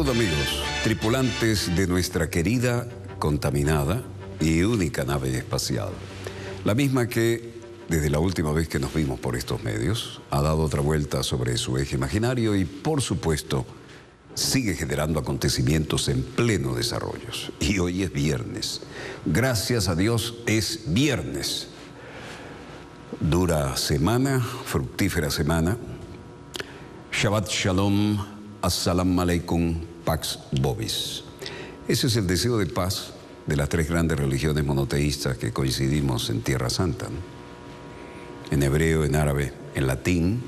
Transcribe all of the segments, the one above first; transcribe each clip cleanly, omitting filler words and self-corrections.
Salud amigos, tripulantes de nuestra querida, contaminada y única nave espacial. La misma que, desde la última vez que nos vimos por estos medios, ha dado otra vuelta sobre su eje imaginario y, por supuesto, sigue generando acontecimientos en pleno desarrollo. Y hoy es viernes. Gracias a Dios es viernes. Dura semana, fructífera semana. Shabbat Shalom, Assalamu Alaikum, Pax Vobis. Ese es el deseo de paz de las tres grandes religiones monoteístas que coincidimos en Tierra Santa, ¿no? En hebreo, en árabe, en latín,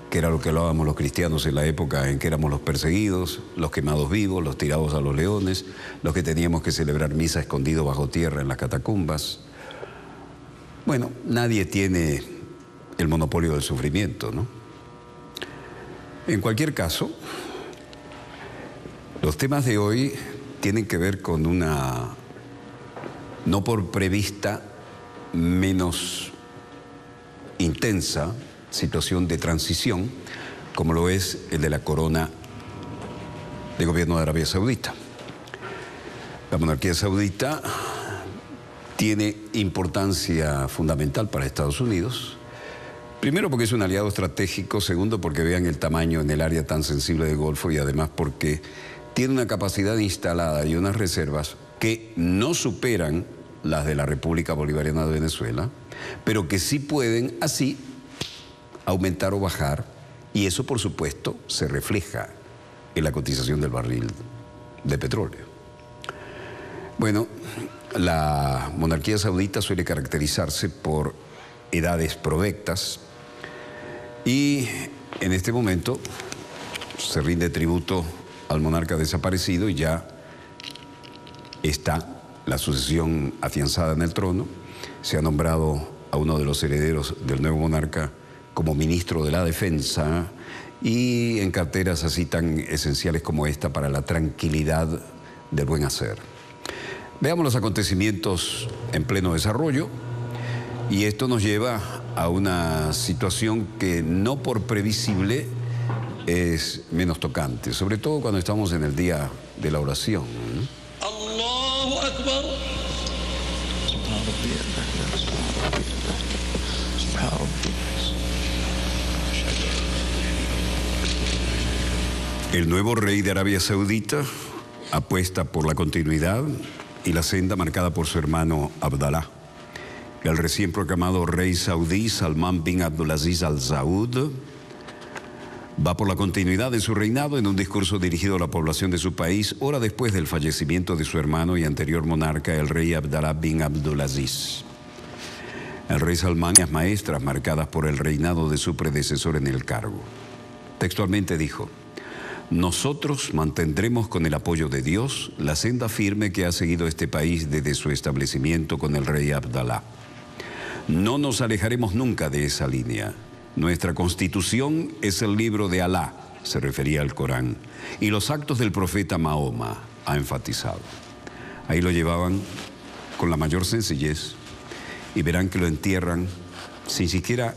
que era lo que hablábamos los cristianos en la época en que éramos los perseguidos, los quemados vivos, los tirados a los leones, los que teníamos que celebrar misa escondidos bajo tierra en las catacumbas. Bueno, nadie tiene el monopolio del sufrimiento, ¿no? En cualquier caso, los temas de hoy tienen que ver con una, no por prevista, menos intensa situación de transición, como lo es el de la corona de gobierno de Arabia Saudita. La monarquía saudita tiene importancia fundamental para Estados Unidos. Primero porque es un aliado estratégico, segundo porque vean el tamaño en el área tan sensible del Golfo y además porque tiene una capacidad instalada y unas reservas que no superan las de la República Bolivariana de Venezuela, pero que sí pueden así aumentar o bajar, y eso por supuesto se refleja en la cotización del barril de petróleo. Bueno, la monarquía saudita suele caracterizarse por edades provectas y en este momento se rinde tributo al monarca desaparecido y ya está la sucesión afianzada en el trono. Se ha nombrado a uno de los herederos del nuevo monarca como ministro de la Defensa y en carteras así tan esenciales como esta para la tranquilidad del buen hacer. Veamos los acontecimientos en pleno desarrollo y esto nos lleva a una situación que no por previsible es menos tocante, sobre todo cuando estamos en el día de la oración, ¿no? Allahu Akbar. El nuevo rey de Arabia Saudita apuesta por la continuidad y la senda marcada por su hermano Abdalá. El recién proclamado rey saudí Salman bin Abdulaziz Al Saud va por la continuidad de su reinado en un discurso dirigido a la población de su país, hora después del fallecimiento de su hermano y anterior monarca, el rey Abdalá bin Abdulaziz. El rey Salman las maestras marcadas por el reinado de su predecesor en el cargo. Textualmente dijo: nosotros mantendremos con el apoyo de Dios la senda firme que ha seguido este país desde su establecimiento con el rey Abdalá. No nos alejaremos nunca de esa línea. Nuestra constitución es el libro de Alá, se refería al Corán, y los actos del profeta Mahoma, ha enfatizado. Ahí lo llevaban con la mayor sencillez y verán que lo entierran sin siquiera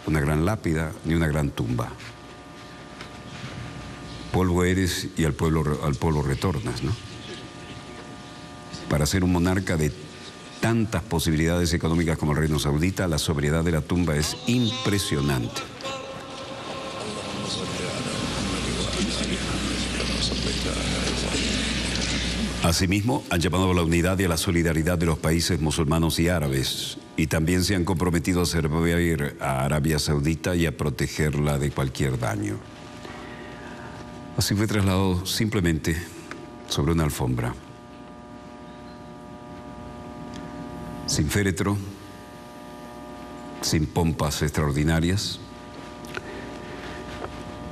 una gran lápida ni una gran tumba. Polvo eres y al polvo retornas, ¿no? Para ser un monarca de tantas posibilidades económicas como el reino saudita, la sobriedad de la tumba es impresionante. Asimismo, han llamado a la unidad y a la solidaridad de los países musulmanos y árabes, y también se han comprometido a servir a Arabia Saudita y a protegerla de cualquier daño. Así fue trasladado simplemente sobre una alfombra, sin féretro, sin pompas extraordinarias.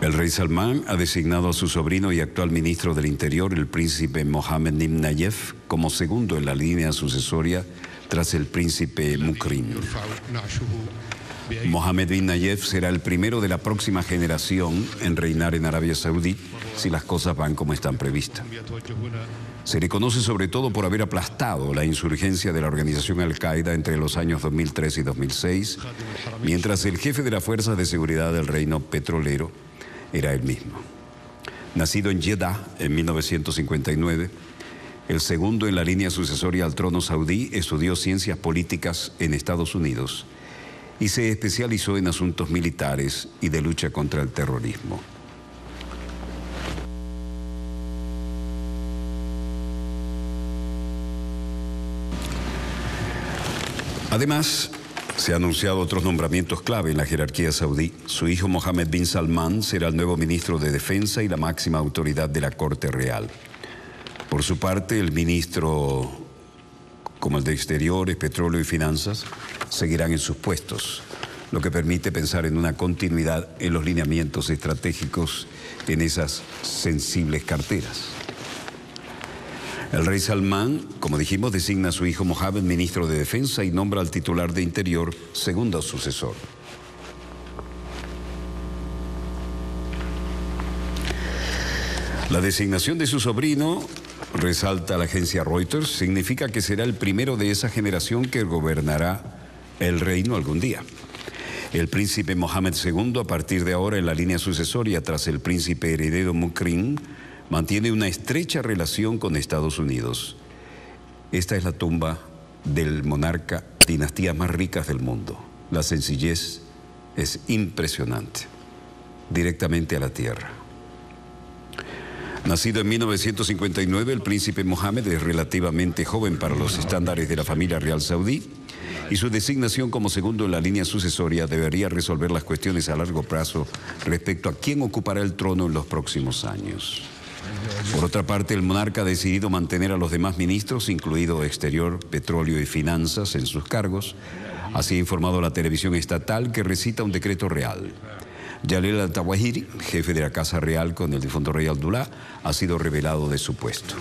El rey Salman ha designado a su sobrino y actual ministro del Interior, el príncipe Mohammed bin Nayef, como segundo en la línea sucesoria tras el príncipe Mukrim. Mohammed bin Nayef será el primero de la próxima generación en reinar en Arabia Saudí si las cosas van como están previstas. Se le conoce sobre todo por haber aplastado la insurgencia de la organización Al-Qaeda entre los años 2003 y 2006, mientras el jefe de las fuerzas de seguridad del reino petrolero era él mismo. Nacido en Jeddah en 1959, el segundo en la línea sucesoria al trono saudí, estudió ciencias políticas en Estados Unidos y se especializó en asuntos militares y de lucha contra el terrorismo. Además, se han anunciado otros nombramientos clave en la jerarquía saudí. Su hijo Mohammed bin Salman será el nuevo ministro de Defensa y la máxima autoridad de la Corte Real. Por su parte, el ministro, como el de Exteriores, Petróleo y Finanzas, seguirán en sus puestos, lo que permite pensar en una continuidad en los lineamientos estratégicos en esas sensibles carteras. El rey Salmán, como dijimos, designa a su hijo Mohammed ministro de Defensa y nombra al titular de Interior segundo sucesor. La designación de su sobrino, resalta la agencia Reuters, significa que será el primero de esa generación que gobernará el reino algún día. El príncipe Mohammed II, a partir de ahora en la línea sucesoria tras el príncipe heredero Mukrin, mantiene una estrecha relación con Estados Unidos. Esta es la tumba del monarca, dinastías más ricas del mundo. La sencillez es impresionante, directamente a la tierra. Nacido en 1959, el príncipe Mohammed es relativamente joven para los estándares de la familia real saudí y su designación como segundo en la línea sucesoria debería resolver las cuestiones a largo plazo respecto a quién ocupará el trono en los próximos años. Por otra parte, el monarca ha decidido mantener a los demás ministros, incluido Exterior, Petróleo y Finanzas, en sus cargos. Así ha informado la televisión estatal, que recita un decreto real. Jalal al-Tawahiri, jefe de la Casa Real con el difunto rey Abdullah, ha sido revelado de su puesto.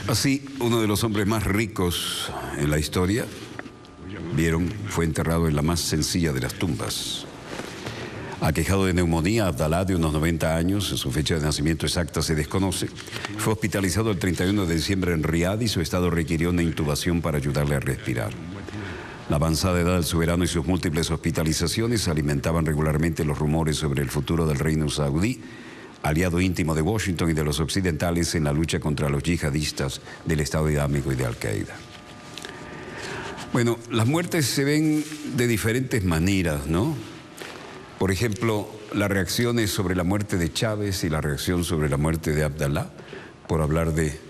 Así, uno de los hombres más ricos en la historia, fue enterrado en la más sencilla de las tumbas. Aquejado de neumonía, Abdalá, de unos 90 años, su fecha de nacimiento exacta se desconoce, fue hospitalizado el 31 de diciembre en Riad y su estado requirió una intubación para ayudarle a respirar. La avanzada edad del soberano y sus múltiples hospitalizaciones alimentaban regularmente los rumores sobre el futuro del reino saudí, aliado íntimo de Washington y de los occidentales en la lucha contra los yihadistas del Estado Islámico y de Al-Qaeda. Bueno, las muertes se ven de diferentes maneras, ¿no? Por ejemplo, las reacciones sobre la muerte de Chávez y la reacción sobre la muerte de Abdalá, por hablar de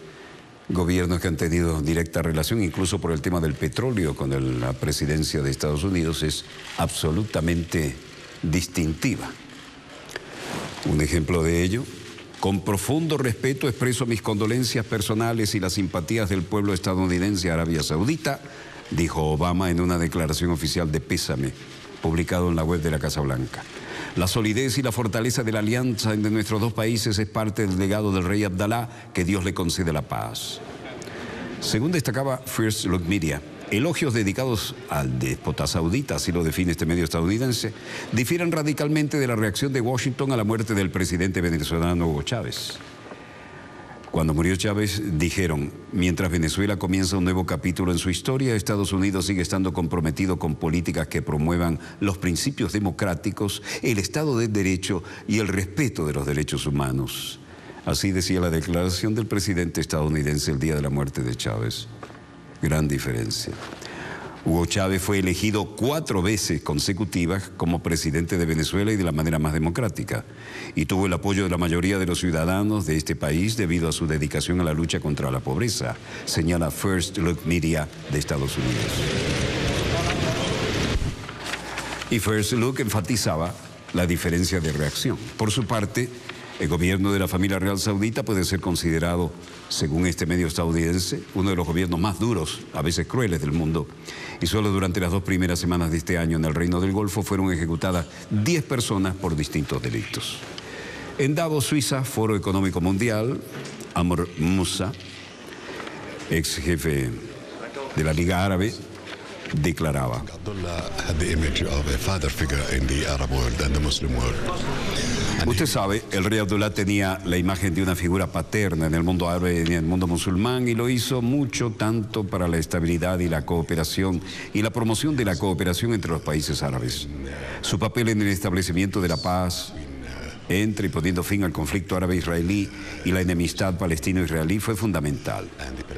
gobiernos que han tenido directa relación, incluso por el tema del petróleo con la presidencia de Estados Unidos, es absolutamente distintiva. Un ejemplo de ello: con profundo respeto expreso mis condolencias personales y las simpatías del pueblo estadounidense a Arabia Saudita, dijo Obama en una declaración oficial de pésame publicado en la web de la Casa Blanca. La solidez y la fortaleza de la alianza entre nuestros dos países es parte del legado del rey Abdalá, que Dios le concede la paz. Según destacaba First Look Media, elogios dedicados al déspota saudita, así lo define este medio estadounidense, difieren radicalmente de la reacción de Washington a la muerte del presidente venezolano Hugo Chávez. Cuando murió Chávez, dijeron: mientras Venezuela comienza un nuevo capítulo en su historia, Estados Unidos sigue estando comprometido con políticas que promuevan los principios democráticos, el Estado de Derecho y el respeto de los derechos humanos. Así decía la declaración del presidente estadounidense el día de la muerte de Chávez. Gran diferencia. Hugo Chávez fue elegido 4 veces consecutivas como presidente de Venezuela y de la manera más democrática, y tuvo el apoyo de la mayoría de los ciudadanos de este país debido a su dedicación a la lucha contra la pobreza, señala First Look Media de Estados Unidos. Y First Look enfatizaba la diferencia de reacción. Por su parte, el gobierno de la familia real saudita puede ser considerado, según este medio estadounidense, uno de los gobiernos más duros, a veces crueles, del mundo. Y solo durante las 2 primeras semanas de este año en el Reino del Golfo fueron ejecutadas 10 personas por distintos delitos. En Davos, Suiza, Foro Económico Mundial, Amr Moussa, ex jefe de la Liga Árabe, declaraba: Usted sabe, el rey Abdullah tenía la imagen de una figura paterna en el mundo árabe y en el mundo musulmán y lo hizo mucho tanto para la estabilidad y la cooperación y la promoción de la cooperación entre los países árabes. Su papel en el establecimiento de la paz entre y poniendo fin al conflicto árabe-israelí y la enemistad palestino-israelí fue fundamental.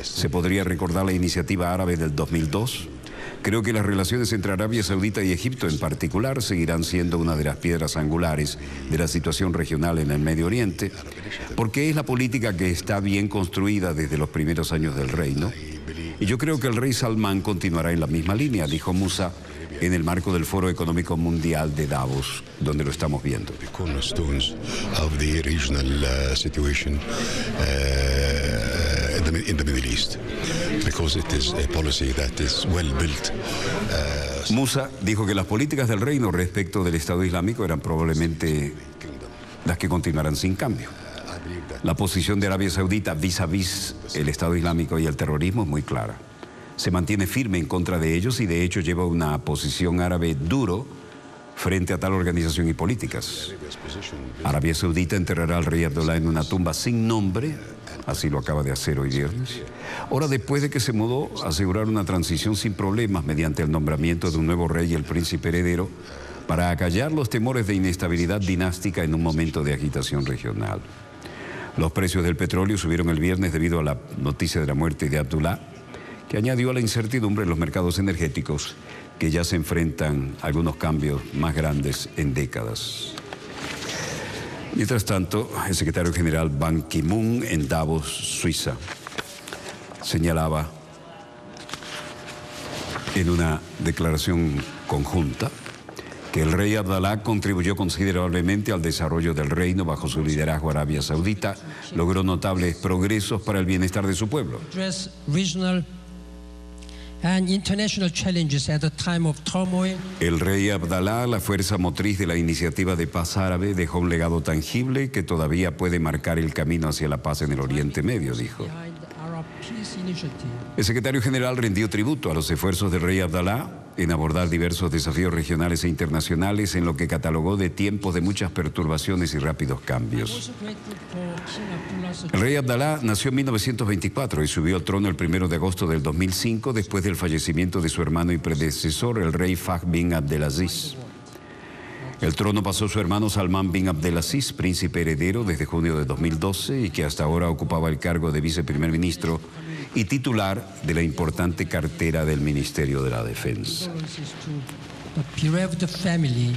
Se podría recordar la iniciativa árabe del 2002. Creo que las relaciones entre Arabia Saudita y Egipto en particular seguirán siendo una de las piedras angulares de la situación regional en el Medio Oriente, porque es la política que está bien construida desde los primeros años del reino. Y yo creo que el rey Salmán continuará en la misma línea, dijo Musa, en el marco del Foro Económico Mundial de Davos, donde lo estamos viendo. In the Middle East, because it is a policy that is well built. Musa dijo que las políticas del reino respecto del Estado Islámico eran probablemente las que continuarán sin cambio. La posición de Arabia Saudita vis-a-vis el Estado Islámico y el terrorismo es muy clara. Se mantiene firme en contra de ellos y de hecho lleva una posición árabe duro frente a tal organización y políticas. Arabia Saudita enterrará al rey Abdullah en una tumba sin nombre. Así lo acaba de hacer hoy viernes. Ahora, después de que se mudó, asegurar una transición sin problemas mediante el nombramiento de un nuevo rey y el príncipe heredero para acallar los temores de inestabilidad dinástica en un momento de agitación regional. Los precios del petróleo subieron el viernes debido a la noticia de la muerte de Abdullah, que añadió a la incertidumbre en los mercados energéticos, que ya se enfrentan a algunos cambios más grandes en décadas. Mientras tanto, el secretario general Ban Ki-moon en Davos, Suiza, señalaba en una declaración conjunta que el rey Abdullah contribuyó considerablemente al desarrollo del reino bajo su liderazgo. Arabia Saudita logró notables progresos para el bienestar de su pueblo. And international challenges at a time of turmoil. El rey Abdalá, la fuerza motriz de la iniciativa de paz árabe, dejó un legado tangible que todavía puede marcar el camino hacia la paz en el Oriente Medio, dijo. El secretario general rindió tributo a los esfuerzos del rey Abdalá en abordar diversos desafíos regionales e internacionales en lo que catalogó de tiempos de muchas perturbaciones y rápidos cambios. El rey Abdalá nació en 1924 y subió al trono el 1 de agosto del 2005 después del fallecimiento de su hermano y predecesor, el rey Fahd bin Abdelaziz. El trono pasó a su hermano Salmán bin Abdelaziz, príncipe heredero desde junio de 2012 y que hasta ahora ocupaba el cargo de viceprimer ministro y titular de la importante cartera del Ministerio de la Defensa. The bereaved family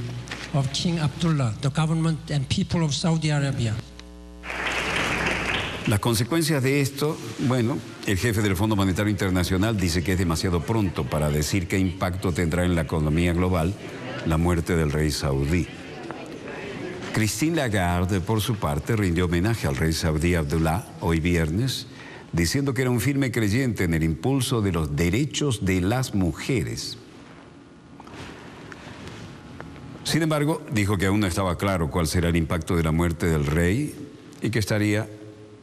of King Abdullah, the government and people of Saudi Arabia. Las consecuencias de esto, bueno, el jefe del Fondo Monetario Internacional dice que es demasiado pronto para decir qué impacto tendrá en la economía global la muerte del rey saudí. Christine Lagarde, por su parte, rindió homenaje al rey saudí Abdullah hoy viernes, diciendo que era un firme creyente en el impulso de los derechos de las mujeres. Sin embargo, dijo que aún no estaba claro cuál será el impacto de la muerte del rey y que estaría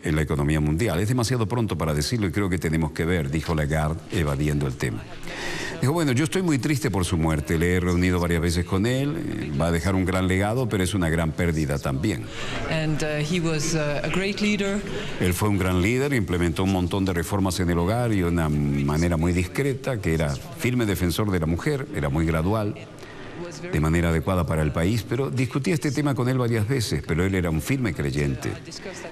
en la economía mundial. Es demasiado pronto para decirlo y creo que tenemos que ver, dijo Lagarde, evadiendo el tema. Dijo, bueno, yo estoy muy triste por su muerte, le he reunido varias veces con él, va a dejar un gran legado, pero es una gran pérdida también. He was a great leader. Él fue un gran líder, implementó un montón de reformas en el hogar y de una manera muy discreta, que era firme defensor de la mujer, era muy gradual, de manera adecuada para el país, pero discutí este tema con él varias veces, pero él era un firme creyente.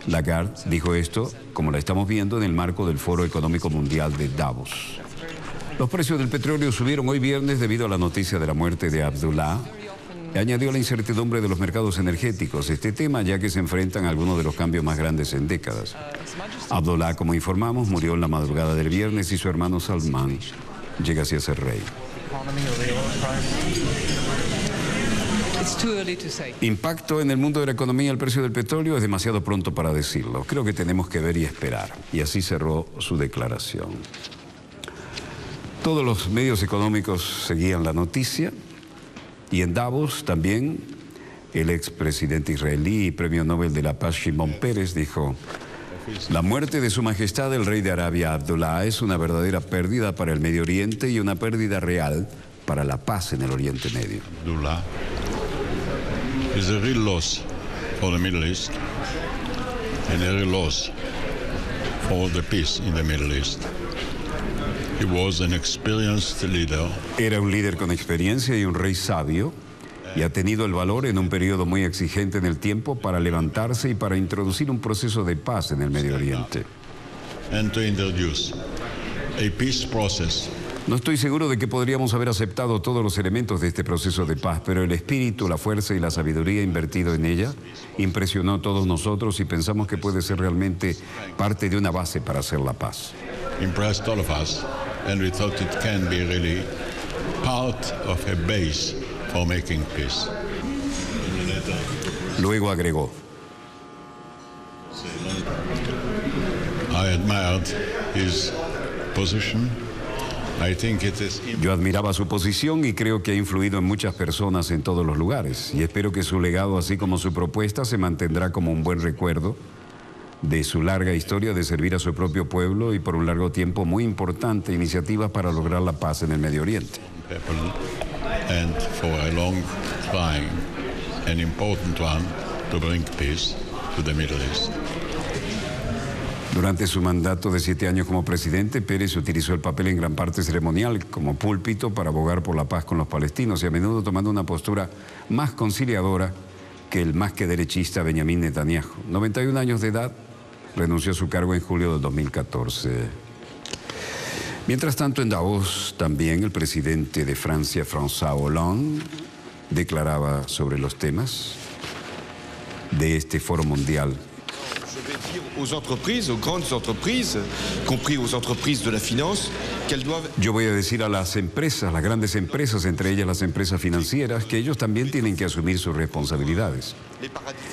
Lagarde dijo esto, como la estamos viendo, en el marco del Foro Económico Mundial de Davos. Los precios del petróleo subieron hoy viernes debido a la noticia de la muerte de Abdullah. Añadió la incertidumbre de los mercados energéticos este tema, ya que se enfrentan a algunos de los cambios más grandes en décadas. Abdullah, como informamos, murió en la madrugada del viernes y su hermano Salmán llega hacia ser rey. Impacto en el mundo de la economía el precio del petróleo es demasiado pronto para decirlo. Creo que tenemos que ver y esperar. Y así cerró su declaración. Todos los medios económicos seguían la noticia y en Davos también el expresidente israelí y premio Nobel de la Paz Shimon Peres dijo: la muerte de su majestad el rey de Arabia Abdullah es una verdadera pérdida para el Medio Oriente y una pérdida real para la paz en el Oriente Medio. Abdullah is a real loss for the Middle East and a real loss for the peace in the Middle East. He was an experienced leader. Era un líder con experiencia y un rey sabio, y ha tenido el valor en un periodo muy exigente en el tiempo para levantarse y para introducir un proceso de paz en el Medio Oriente. And to introduce a peace process. No estoy seguro de que podríamos haber aceptado todos los elementos de este proceso de paz, pero el espíritu, la fuerza y la sabiduría invertido en ella impresionó a todos nosotros y pensamos que puede ser realmente parte de una base para hacer la paz. Impressed all of us, and we thought it can be really part of a base for making peace. Luego agregó: I admired his position. I think it is Yo admiraba su posición y creo que ha influido en muchas personas en todos los lugares, y espero que su legado, así como su propuesta, se mantendrá como un buen recuerdo de su larga historia de servir a su propio pueblo y por un largo tiempo muy importante iniciativas para lograr la paz en el Medio Oriente. and for a long time, an important one to bring peace to the Middle East. Durante su mandato de 7 años como presidente, Pérez utilizó el papel en gran parte ceremonial como púlpito para abogar por la paz con los palestinos y a menudo tomando una postura más conciliadora que el más que derechista Benjamin Netanyahu. 91 años de edad, renunció a su cargo en julio de 2014. Mientras tanto, en Davos también el presidente de Francia, François Hollande, declaraba sobre los temas de este foro mundial. Je vais dire aux entreprises, aux grandes entreprises, compris aux entreprises de la finance, qu'elles doivent... Yo voy a decir a las empresas, las grandes empresas, entre ellas las empresas financieras, que ellos también tienen que asumir sus responsabilidades.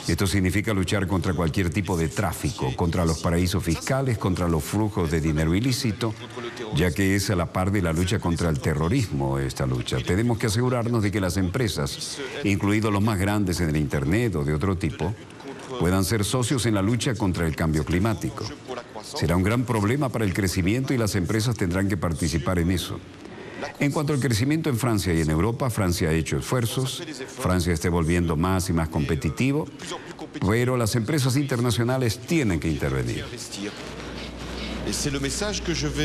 Esto significa luchar contra cualquier tipo de tráfico, contra los paraísos fiscales, contra los flujos de dinero ilícito, ya que es a la par de la lucha contra el terrorismo esta lucha. Tenemos que asegurarnos de que las empresas, incluidos los más grandes en el Internet o de otro tipo, puedan ser socios en la lucha contra el cambio climático. Será un gran problema para el crecimiento y las empresas tendrán que participar en eso. En cuanto al crecimiento en Francia y en Europa, Francia ha hecho esfuerzos, Francia está volviendo más y más competitivo, pero las empresas internacionales tienen que intervenir.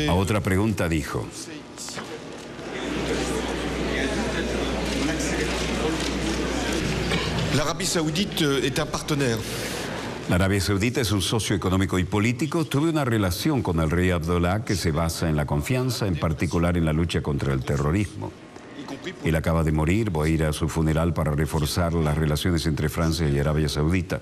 A otra pregunta dijo: L'Arabie Saoudite est un partenaire. La Arabia Saudita es un socio económico y político. Tuve una relación con el rey Abdullah que se basa en la confianza, en particular en la lucha contra el terrorismo. Él acaba de morir, voy a ir a su funeral para reforzar las relaciones entre Francia y Arabia Saudita.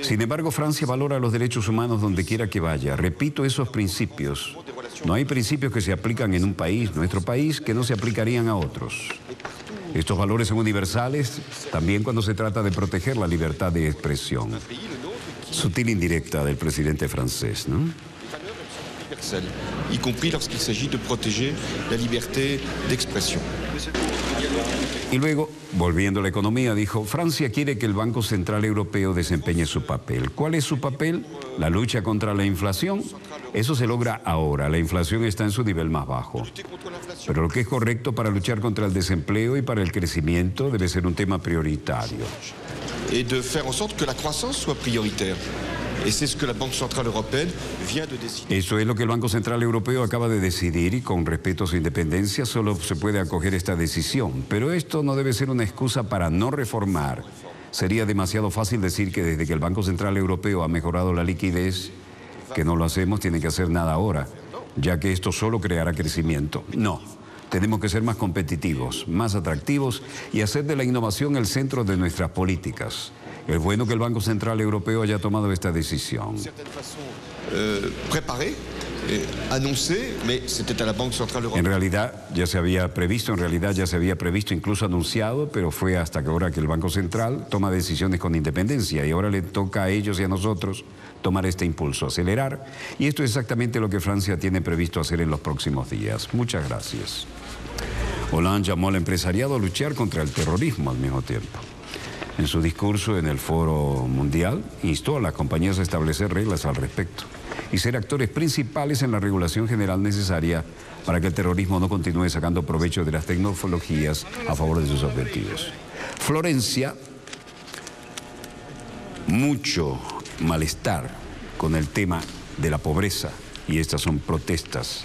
Sin embargo, Francia valora los derechos humanos donde quiera que vaya. Repito esos principios. No hay principios que se aplican en un país, nuestro país, que no se aplicarían a otros. Estos valores son universales también cuando se trata de proteger la libertad de expresión. Sutil indirecta del presidente francés, ¿no? Y compris lorsqu'il s'agit de protéger la liberté d'expression. Y luego, volviendo a la economía, dijo: Francia quiere que el Banco Central Europeo desempeñe su papel. ¿Cuál es su papel? La lucha contra la inflación. Eso se logra ahora. La inflación está en su nivel más bajo. Pero lo que es correcto para luchar contra el desempleo y para el crecimiento debe ser un tema prioritario. Et de faire en sorte que la croissance soit prioritaire. Et c'est ce que la Banque Centrale Européenne vient de décider. Eso es lo que el Banco Central Europeo acaba de decidir y con respeto a su independencia solo se puede acoger esta decisión. Pero esto no debe ser una excusa para no reformar. Sería demasiado fácil decir que desde que el Banco Central Europeo ha mejorado la liquidez, que no lo hacemos, tiene que hacer nada ahora, ya que esto solo creará crecimiento. No, tenemos que ser más competitivos, más atractivos y hacer de la innovación el centro de nuestras políticas. Es bueno que el Banco Central Europeo haya tomado esta decisión. Préparé, annoncé, mais c'était à la Banque Centrale En Européenne. realidad ya se había previsto, incluso anunciado, pero fue hasta ahora que el Banco Central toma decisiones con independencia y ahora le toca a ellos y a nosotros tomar este impulso, acelerar. Y esto es exactamente lo que Francia tiene previsto hacer en los próximos días. Muchas gracias. Hollande llamó al empresariado a luchar contra el terrorismo al mismo tiempo. En su discurso en el Foro Mundial, instó a las compañías a establecer reglas al respecto y ser actores principales en la regulación general necesaria para que el terrorismo no continúe sacando provecho de las tecnologías a favor de sus objetivos. Florencia mucho malestar con el tema de la pobreza, y estas son protestas.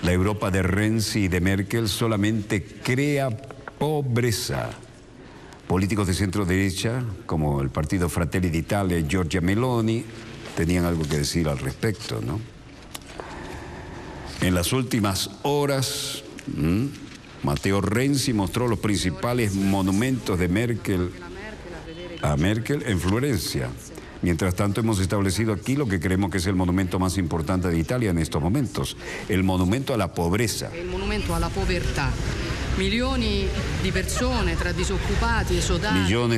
La Europa de Renzi y de Merkel solamente crea pobreza. Políticos de centro derecha, como el partido Fratelli d'Italia y Giorgia Meloni, tenían algo que decir al respecto, ¿no? En las últimas horas, Matteo Renzi mostró los principales monumentos de Merkel en Florencia. Mientras tanto, hemos establecido aquí lo que creemos que es el monumento más importante de Italia en estos momentos, el monumento a la pobreza. El monumento a la pobreza. Millones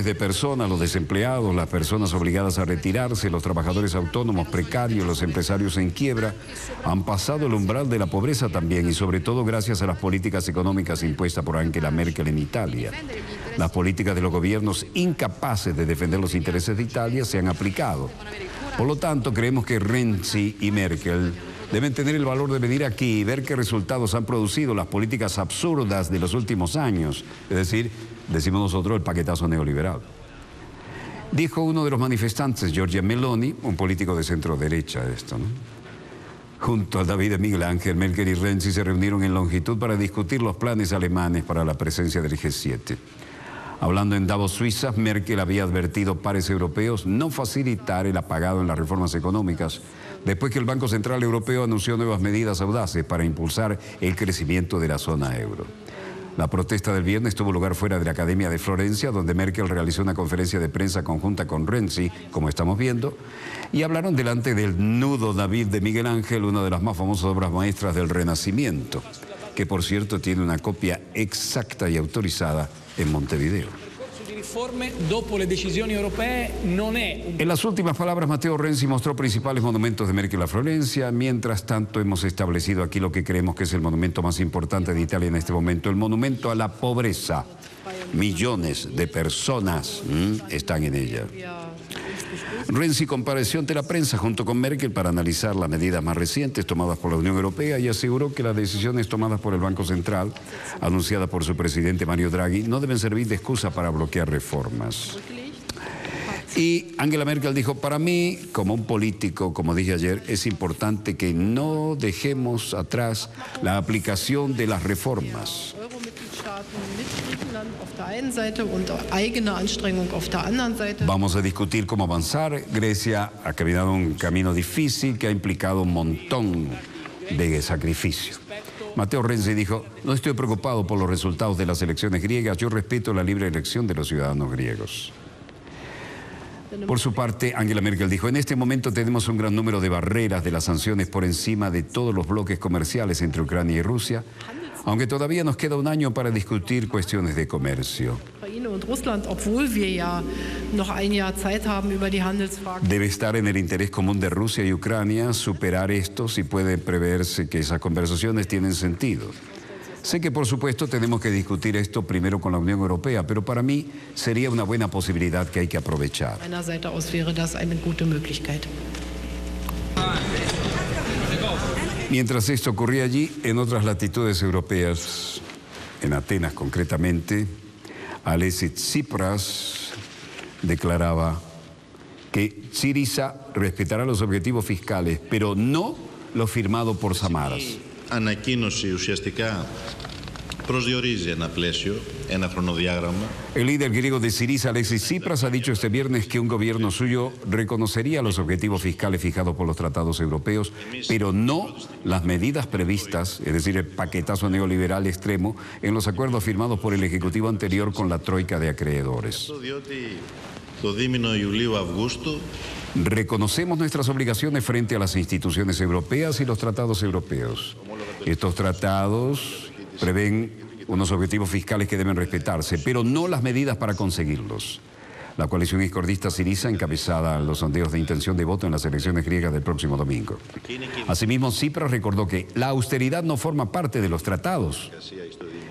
de personas, los desempleados, las personas obligadas a retirarse, los trabajadores autónomos precarios, los empresarios en quiebra, han pasado el umbral de la pobreza también, y sobre todo gracias a las políticas económicas impuestas por Angela Merkel en Italia. Las políticas de los gobiernos incapaces de defender los intereses de Italia se han aplicado. Por lo tanto, creemos que Renzi y Merkel deben tener el valor de venir aquí y ver qué resultados han producido las políticas absurdas de los últimos años. Es decir, decimos nosotros, el paquetazo neoliberal. Dijo uno de los manifestantes, Giorgia Meloni, un político de centro derecha, esto, ¿no? Junto a David Miguel Ángel, Merkel y Renzi se reunieron en longitud para discutir los planes alemanes para la presencia del G7. Hablando en Davos, Suiza, Merkel había advertido a pares europeos no facilitar el apagado en las reformas económicas, después que el Banco Central Europeo anunció nuevas medidas audaces para impulsar el crecimiento de la zona euro. La protesta del viernes tuvo lugar fuera de la Academia de Florencia, donde Merkel realizó una conferencia de prensa conjunta con Renzi, como estamos viendo, y hablaron delante del nudo David de Miguel Ángel, una de las más famosas obras maestras del Renacimiento, que por cierto tiene una copia exacta y autorizada en Montevideo. En las últimas palabras, Matteo Renzi mostró principales monumentos de Merkel a Florencia. Mientras tanto, hemos establecido aquí lo que creemos que es el monumento más importante de Italia en este momento, el monumento a la pobreza. Millones de personas están en ella. Renzi compareció ante la prensa junto con Merkel para analizar las medidas más recientes tomadas por la Unión Europea y aseguró que las decisiones tomadas por el Banco Central, anunciadas por su presidente Mario Draghi, no deben servir de excusa para bloquear reformas. Y Angela Merkel dijo, para mí, como un político, como dije ayer, es importante que no dejemos atrás la aplicación de las reformas. Vamos a discutir cómo avanzar. Grecia ha caminado un camino difícil que ha implicado un montón de sacrificio. Matteo Renzi dijo, no estoy preocupado por los resultados de las elecciones griegas, yo respeto la libre elección de los ciudadanos griegos. Por su parte, Angela Merkel dijo, en este momento tenemos un gran número de barreras de las sanciones por encima de todos los bloques comerciales entre Ucrania y Rusia, aunque todavía nos queda un año para discutir cuestiones de comercio. Debe estar en el interés común de Rusia y Ucrania superar esto si puede preverse que esas conversaciones tienen sentido. Sé que por supuesto tenemos que discutir esto primero con la Unión Europea, pero para mí sería una buena posibilidad que hay que aprovechar. Mientras esto ocurría allí, en otras latitudes europeas, en Atenas concretamente, Alexis Tsipras declaraba que Syriza respetará los objetivos fiscales, pero no lo firmado por Samaras. El líder griego de Syriza, Alexis Tsipras, ha dicho este viernes que un gobierno suyo reconocería los objetivos fiscales fijados por los tratados europeos, pero no las medidas previstas, es decir, el paquetazo neoliberal extremo, en los acuerdos firmados por el Ejecutivo anterior con la troika de acreedores. Reconocemos nuestras obligaciones frente a las instituciones europeas y los tratados europeos. Estos tratados prevén unos objetivos fiscales que deben respetarse, pero no las medidas para conseguirlos. La coalición izquierdista Syriza encabezada los sondeos de intención de voto en las elecciones griegas del próximo domingo. Asimismo, Tsipras recordó que la austeridad no forma parte de los tratados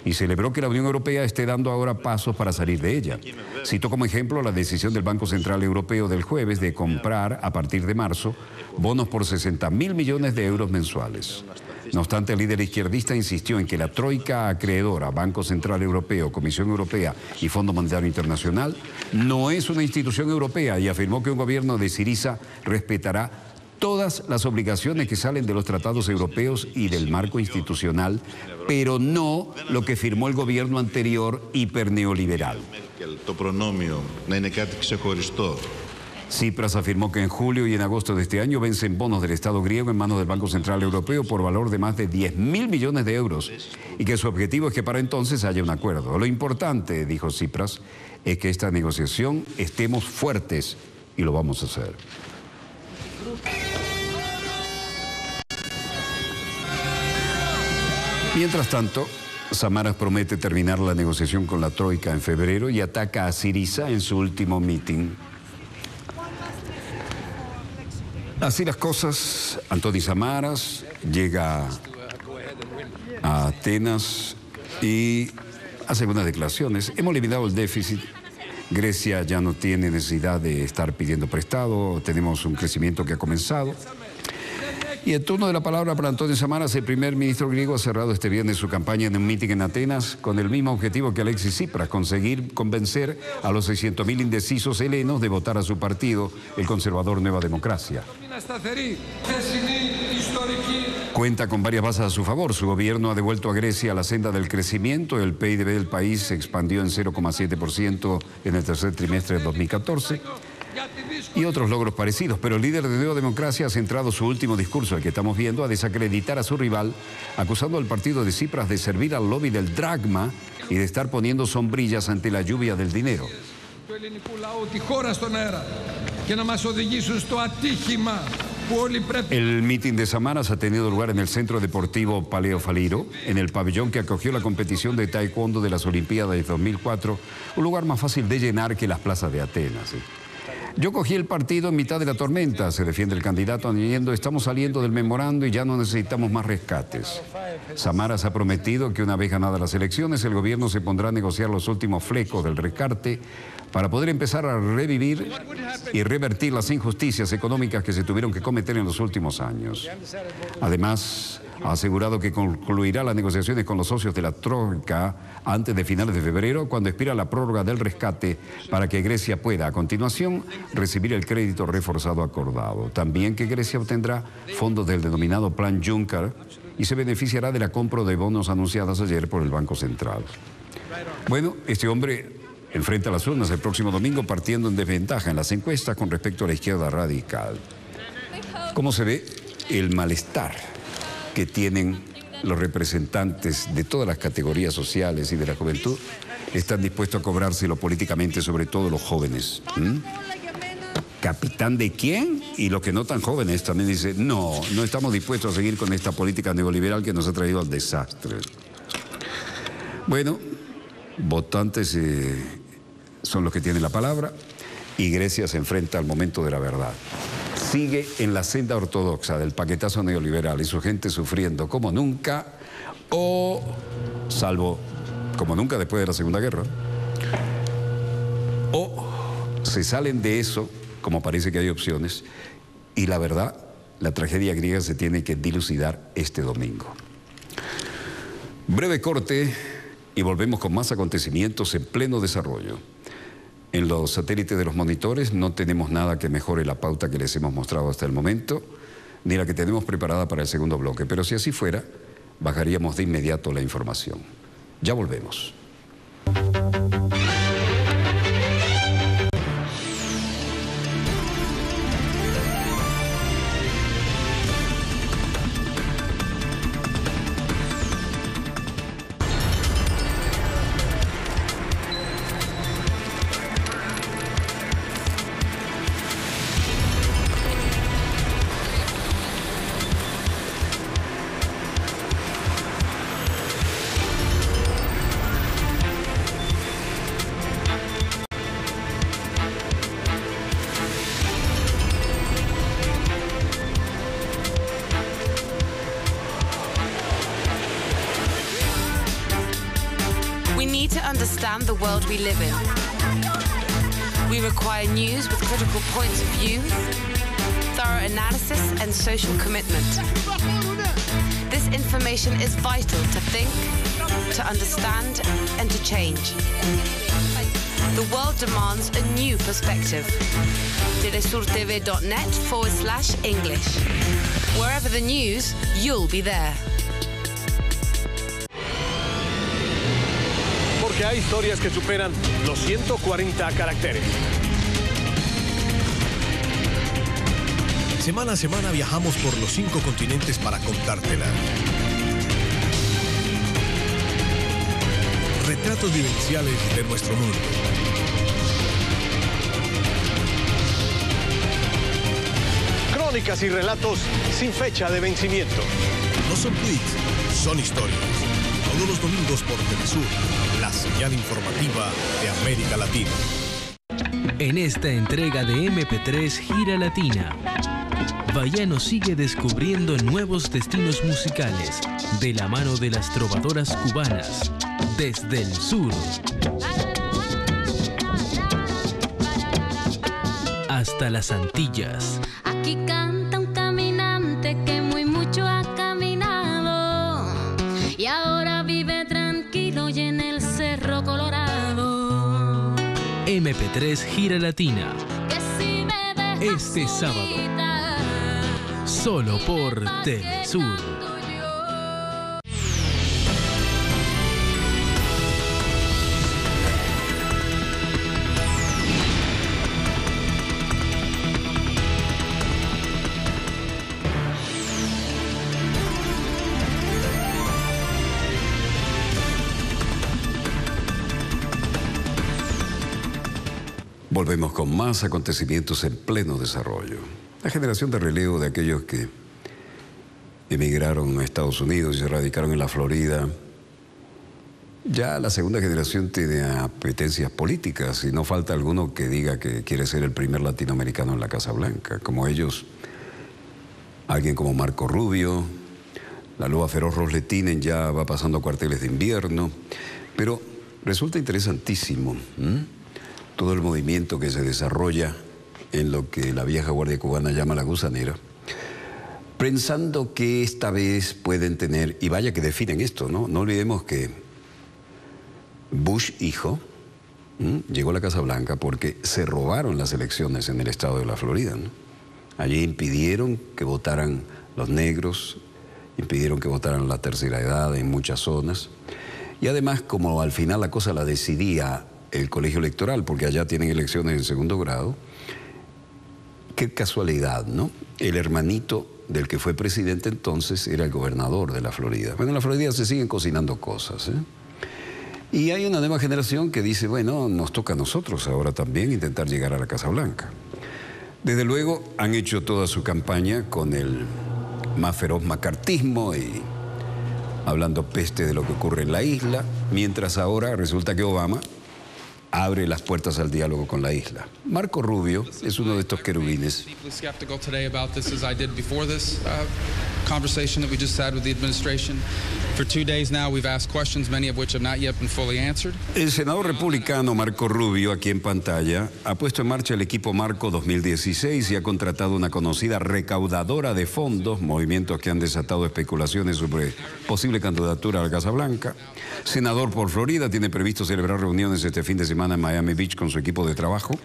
y celebró que la Unión Europea esté dando ahora pasos para salir de ella. Citó como ejemplo la decisión del Banco Central Europeo del jueves de comprar, a partir de marzo, bonos por 60.000 millones de euros mensuales. No obstante, el líder izquierdista insistió en que la troika acreedora, Banco Central Europeo, Comisión Europea y Fondo Monetario Internacional, no es una institución europea y afirmó que un gobierno de Syriza respetará todas las obligaciones que salen de los tratados europeos y del marco institucional, pero no lo que firmó el gobierno anterior hiperneoliberal. Tsipras afirmó que en julio y en agosto de este año vencen bonos del Estado griego en manos del Banco Central Europeo por valor de más de 10.000 millones de euros y que su objetivo es que para entonces haya un acuerdo. Lo importante, dijo Tsipras, es que esta negociación estemos fuertes y lo vamos a hacer. Mientras tanto, Samaras promete terminar la negociación con la troika en febrero y ataca a Syriza en su último meeting. Así las cosas, Antoni Samaras llega a Atenas y hace unas declaraciones. Hemos eliminado el déficit. Grecia ya no tiene necesidad de estar pidiendo prestado. Tenemos un crecimiento que ha comenzado. Y el turno de la palabra para Antoni Samaras, el primer ministro griego, ha cerrado este viernes su campaña en un mitin en Atenas con el mismo objetivo que Alexis Tsipras, conseguir convencer a los 600.000 indecisos helenos de votar a su partido, el conservador Nueva Democracia. Cuenta con varias bases a su favor. Su gobierno ha devuelto a Grecia la senda del crecimiento. El PIB del país se expandió en 0,7% en el tercer trimestre de 2014. Y otros logros parecidos, pero el líder de Nueva Democracia ha centrado su último discurso, el que estamos viendo, a desacreditar a su rival, acusando al partido de Tsipras de servir al lobby del dragma y de estar poniendo sombrillas ante la lluvia del dinero. El mitin de Samaras ha tenido lugar en el Centro Deportivo Paleo Faliro, en el pabellón que acogió la competición de taekwondo de las Olimpiadas de 2004, un lugar más fácil de llenar que las plazas de Atenas. Yo cogí el partido en mitad de la tormenta, se defiende el candidato añadiendo, estamos saliendo del memorando y ya no necesitamos más rescates. Samaras ha prometido que una vez ganadas las elecciones, el gobierno se pondrá a negociar los últimos flecos del rescate para poder empezar a revivir y revertir las injusticias económicas que se tuvieron que cometer en los últimos años. Además, ha asegurado que concluirá las negociaciones con los socios de la troika antes de finales de febrero, cuando expira la prórroga del rescate para que Grecia pueda, a continuación, recibir el crédito reforzado acordado. También que Grecia obtendrá fondos del denominado Plan Juncker y se beneficiará de la compra de bonos anunciadas ayer por el Banco Central. Bueno, este hombre enfrenta las urnas el próximo domingo partiendo en desventaja en las encuestas con respecto a la izquierda radical. ¿Cómo se ve el malestar que tienen los representantes de todas las categorías sociales y de la juventud? Están dispuestos a cobrárselo políticamente, sobre todo los jóvenes. ¿Capitán de quién? Y los que no tan jóvenes también dicen, no estamos dispuestos a seguir con esta política neoliberal que nos ha traído al desastre. Bueno, votantes son los que tienen la palabra y Grecia se enfrenta al momento de la verdad. Sigue en la senda ortodoxa del paquetazo neoliberal y su gente sufriendo como nunca, o salvo como nunca después de la Segunda Guerra, o se salen de eso, como parece que hay opciones, y la verdad, la tragedia griega se tiene que dilucidar este domingo. Breve corte y volvemos con más acontecimientos en pleno desarrollo. En los satélites de los monitores no tenemos nada que mejore la pauta que les hemos mostrado hasta el momento, ni la que tenemos preparada para el segundo bloque, pero si así fuera, bajaríamos de inmediato la información. Ya volvemos. The world we live in. We require news with critical points of view, thorough analysis and social commitment. This information is vital to think, to understand, and to change. The world demands a new perspective. telesurtv.net/English. Wherever the news, you'll be there. Porque hay historias que superan los 140 caracteres. Semana a semana viajamos por los 5 continentes para contártela. Retratos vivenciales de nuestro mundo. Crónicas y relatos sin fecha de vencimiento. No son tweets, son historias. Todos los domingos por Telesur, la señal informativa de América Latina. En esta entrega de MP3 Gira Latina, Bayano sigue descubriendo nuevos destinos musicales de la mano de las trovadoras cubanas desde el sur hasta las Antillas. Aquí canta un caminante que muy mucho ha caminado y ahora vive tranquilo y en el Cerro Colorado. MP3 Gira Latina. Que si me dejas este sábado, solo por Telesur. Volvemos con más acontecimientos en pleno desarrollo. La generación de relevo de aquellos que emigraron a Estados Unidos y se radicaron en la Florida, ya la segunda generación tiene apetencias políticas y no falta alguno que diga que quiere ser el primer latinoamericano en la Casa Blanca. Como ellos, alguien como Marco Rubio, la loba feroz Ros Lehtinen ya va pasando cuarteles de invierno, pero resulta interesantísimo todo el movimiento que se desarrolla en lo que la vieja Guardia Cubana llama la gusanera, pensando que esta vez pueden tener, y vaya que definen esto, ¿no? No olvidemos que Bush hijo llegó a la Casa Blanca porque se robaron las elecciones en el estado de la Florida, ¿no? Allí impidieron que votaran los negros, impidieron que votaran la tercera edad en muchas zonas, y además como al final la cosa la decidía el colegio electoral, porque allá tienen elecciones en segundo grado. Qué casualidad, ¿no? El hermanito del que fue presidente entonces era el gobernador de la Florida. Bueno, en la Florida se siguen cocinando cosas, ¿eh? Y hay una nueva generación que dice, bueno, nos toca a nosotros ahora también intentar llegar a la Casa Blanca. Desde luego han hecho toda su campaña con el más feroz macartismo y hablando peste de lo que ocurre en la isla, mientras ahora resulta que Obama abre las puertas al diálogo con la isla. Marco Rubio es uno de estos querubines. El senador republicano Marco Rubio, aquí en pantalla, ha puesto en marcha el equipo Marco 2016 y ha contratado una conocida recaudadora de fondos, movimientos que han desatado especulaciones sobre posible candidatura a la Casa Blanca. Senador por Florida, tiene previsto celebrar reuniones este fin de semana en Miami Beach con su equipo de trabajo.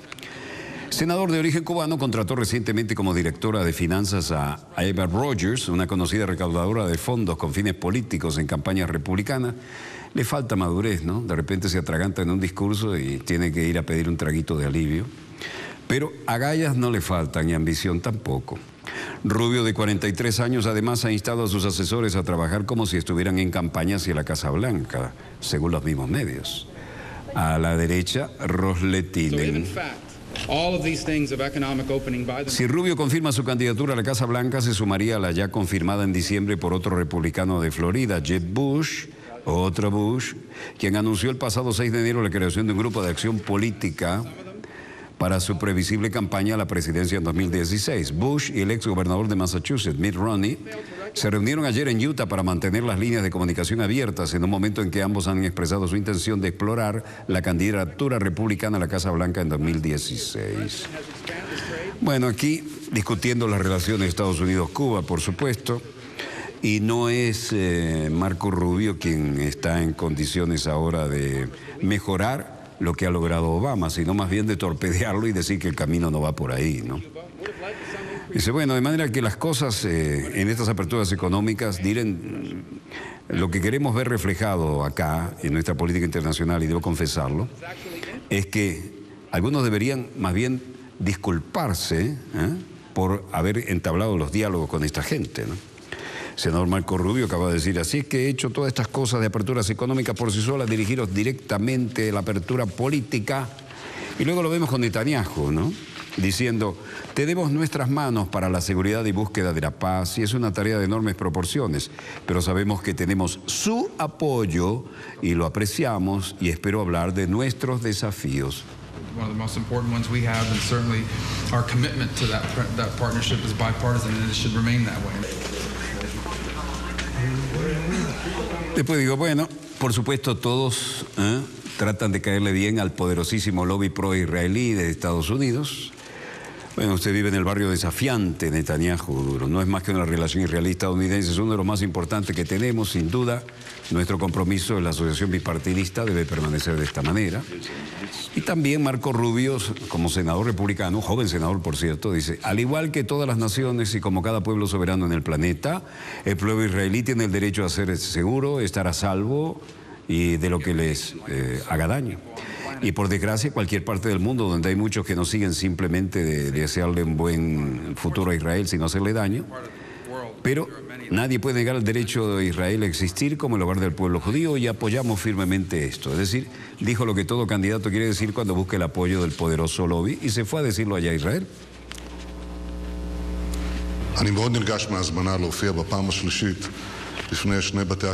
Senador de origen cubano, contrató recientemente como directora de finanzas a Eva Rogers, una conocida recaudadora de fondos con fines políticos en campañas republicanas. Le falta madurez, ¿no? De repente se atraganta en un discurso y tiene que ir a pedir un traguito de alivio. Pero agallas no le faltan y ambición tampoco. Rubio, de 43 años, además ha instado a sus asesores a trabajar como si estuvieran en campaña hacia la Casa Blanca, según los mismos medios. A la derecha, Ros Lehtinen. Si Rubio confirma su candidatura a la Casa Blanca, se sumaría a la ya confirmada en diciembre por otro republicano de Florida, Jeb Bush, otro Bush, quien anunció el pasado 6 de enero la creación de un grupo de acción política para su previsible campaña a la presidencia en 2016. Bush y el ex gobernador de Massachusetts, Mitt Romney, se reunieron ayer en Utah para mantener las líneas de comunicación abiertas en un momento en que ambos han expresado su intención de explorar la candidatura republicana a la Casa Blanca en 2016. Bueno, aquí discutiendo las relaciones Estados Unidos-Cuba, por supuesto, Y no es Marco Rubio quien está en condiciones ahora de mejorar lo que ha logrado Obama, sino más bien de torpedearlo y decir que el camino no va por ahí, ¿no? Dice, bueno, de manera que las cosas en estas aperturas económicas, dirán, lo que queremos ver reflejado acá en nuestra política internacional, y debo confesarlo, es que algunos deberían más bien disculparse por haber entablado los diálogos con esta gente, ¿no? El senador Marco Rubio acaba de decir, así es que he hecho todas estas cosas de aperturas económicas por sí solas, dirigiros directamente a la apertura política, y luego lo vemos con Netanyahu, ¿no? Diciendo, tenemos nuestras manos para la seguridad y búsqueda de la paz, y es una tarea de enormes proporciones, pero sabemos que tenemos su apoyo y lo apreciamos, y espero hablar de nuestros desafíos. One of the most important ones we have, and certainly our commitment to that partnership is bipartisan, and it should remain that way. Después digo, bueno, por supuesto todos tratan de caerle bien al poderosísimo lobby pro-israelí de Estados Unidos. Bueno, usted vive en el barrio desafiante, Netanyahu, no es más que una relación israelí-estadounidense, es uno de los más importantes que tenemos, sin duda. Nuestro compromiso en la asociación bipartidista debe permanecer de esta manera. Y también Marco Rubio, como senador republicano, joven senador por cierto, dice, al igual que todas las naciones y como cada pueblo soberano en el planeta, el pueblo israelí tiene el derecho a ser seguro, estar a salvo y de lo que les haga daño. Y por desgracia, cualquier parte del mundo donde hay muchos que no siguen simplemente de desearle un buen futuro a Israel sin hacerle daño, pero nadie puede negar el derecho de Israel a existir como el hogar del pueblo judío, y apoyamos firmemente esto. Es decir, dijo lo que todo candidato quiere decir cuando busca el apoyo del poderoso lobby, y se fue a decirlo allá a Israel.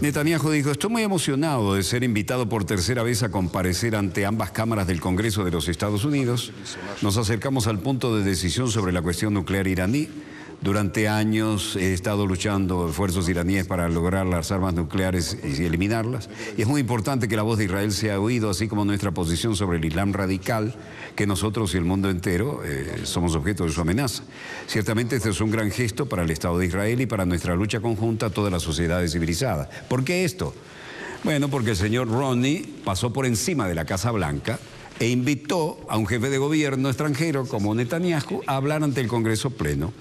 Netanyahu dijo, estoy muy emocionado de ser invitado por tercera vez a comparecer ante ambas cámaras del Congreso de los Estados Unidos. Nos acercamos al punto de decisión sobre la cuestión nuclear iraní. Durante años he estado luchando esfuerzos iraníes para lograr las armas nucleares y eliminarlas. Y es muy importante que la voz de Israel sea oída, así como nuestra posición sobre el Islam radical, que nosotros y el mundo entero somos objeto de su amenaza. Ciertamente este es un gran gesto para el Estado de Israel y para nuestra lucha conjunta a todas las sociedades civilizadas. ¿Por qué esto? Bueno, porque el señor Ronnie pasó por encima de la Casa Blanca e invitó a un jefe de gobierno extranjero como Netanyahu a hablar ante el Congreso pleno.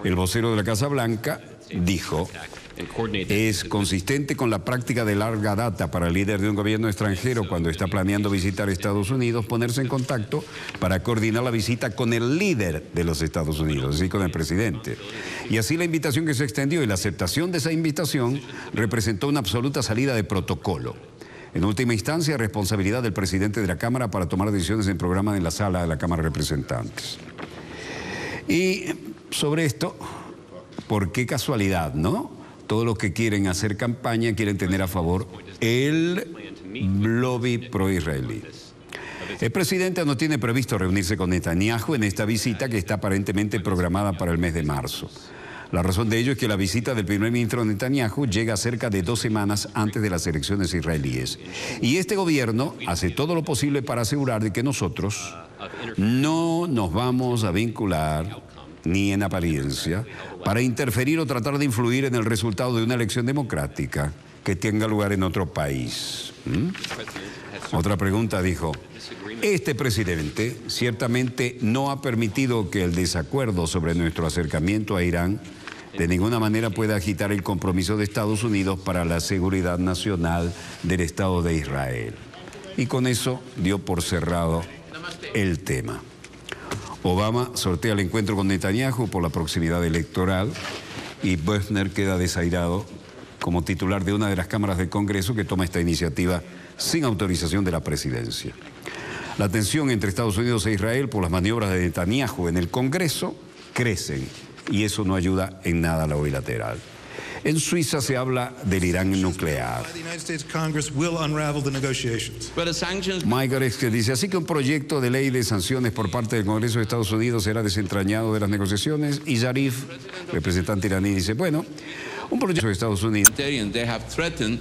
El vocero de la Casa Blanca dijo, es consistente con la práctica de larga data para el líder de un gobierno extranjero cuando está planeando visitar Estados Unidos, ponerse en contacto para coordinar la visita con el líder de los Estados Unidos, es decir, con el presidente. Y así la invitación que se extendió y la aceptación de esa invitación representó una absoluta salida de protocolo. En última instancia, responsabilidad del presidente de la Cámara para tomar decisiones en programa en la sala de la Cámara de Representantes. Y sobre esto, ¿por qué casualidad, no? Todos los que quieren hacer campaña quieren tener a favor el lobby pro-israelí. El presidente no tiene previsto reunirse con Netanyahu en esta visita que está aparentemente programada para el mes de marzo. La razón de ello es que la visita del primer ministro Netanyahu llega cerca de 2 semanas antes de las elecciones israelíes. Y este gobierno hace todo lo posible para asegurar de que nosotros no nos vamos a vincular, ni en apariencia, para interferir o tratar de influir en el resultado de una elección democrática que tenga lugar en otro país. Otra pregunta dijo, este presidente ciertamente no ha permitido que el desacuerdo sobre nuestro acercamiento a Irán de ninguna manera pueda agitar el compromiso de Estados Unidos para la seguridad nacional del Estado de Israel. Y con eso dio por cerrado el tema. Obama sortea el encuentro con Netanyahu por la proximidad electoral y Böttner queda desairado como titular de una de las cámaras del Congreso que toma esta iniciativa sin autorización de la presidencia. La tensión entre Estados Unidos e Israel por las maniobras de Netanyahu en el Congreso crecen y eso no ayuda en nada a la bilateral. En Suiza se habla del Irán nuclear. Mike Oreske dice, así que un proyecto de ley de sanciones por parte del Congreso de Estados Unidos será desentrañado de las negociaciones. Y Zarif, representante iraní, dice, bueno, un proyecto de Estados Unidos. They have threatened